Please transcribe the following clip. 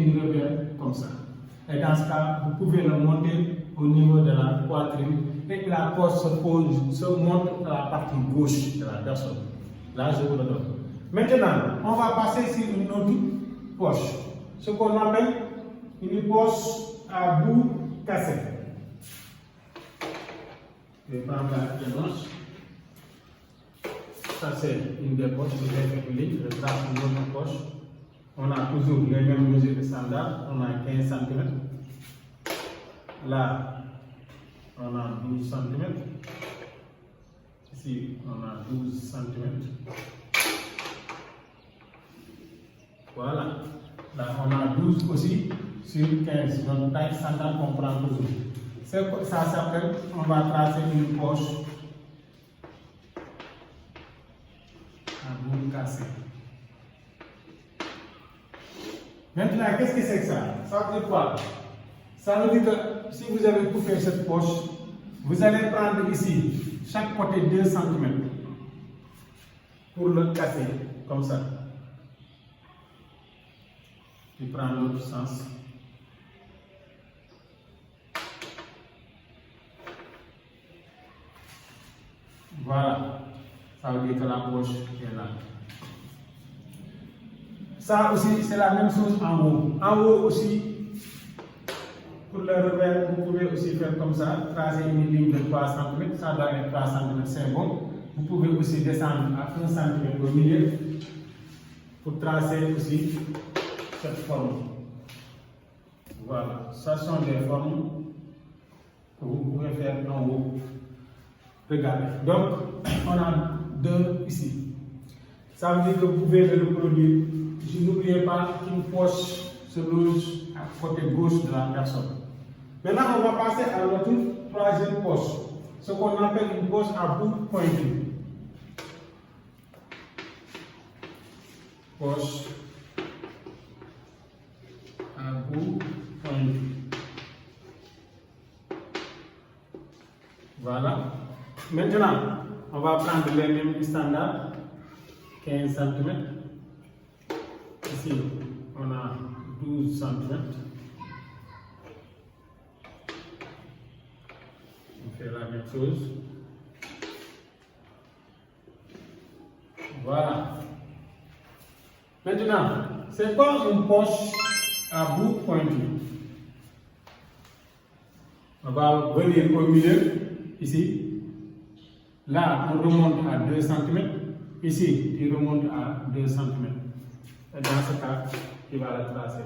une revers comme ça. Et dans ce cas, vous pouvez le monter au niveau de la poitrine et que la poche se monte à la partie gauche de la personne. Là, je vous le donne. Maintenant, on va passer sur une autre poche, ce qu'on appelle une poche à bout cassé. Je vais prendre la blanche. Ça, c'est une des poches. Je vais faire une ligne, je trace une autre poche. On a toujours les mêmes mesures de standard. On a 15 cm. Là, on a 12 cm. Ici, on a 12 cm. Voilà. Là, on a 12 aussi sur 15. Donc, taille standard qu'on prend toujours. Ça s'appelle, on va tracer une poche à bout cassé. Maintenant, qu'est-ce que c'est que ça? Ça veut dire quoi? Ça veut dire que si vous avez coupé cette poche, vous allez prendre ici, chaque côté 2 cm pour le casser, comme ça. Tu prends l'autre sens. Voilà, ça veut dire que la poche est là. Ça aussi, c'est la même chose en haut. En haut aussi, pour le revers, vous pouvez aussi faire comme ça, tracer une ligne de 3 cm. Ça doit être 3 cm, c'est bon. Vous pouvez aussi descendre à 1 cm au milieu pour tracer aussi cette forme. Voilà, ça sont des formes que vous pouvez faire en haut. Regardez, donc on a 2 ici. Ça veut dire que vous pouvez le reproduire. N'oubliez pas qu'une poche se loge à côté gauche de la personne. Maintenant, on va passer à notre troisième poche, ce qu'on appelle une poche à bout pointu. Poche à bout pointu. Voilà. Maintenant, on va prendre les mêmes standards, 15 cm. Ici, on a 12 cm. On fait la même chose. Voilà. Maintenant, c'est quoi une poche à bout pointu? On va venir au milieu, ici. Là, on remonte à 2 cm. Ici, il remonte à 2 cm. Et dans ce cas, il va le tracer.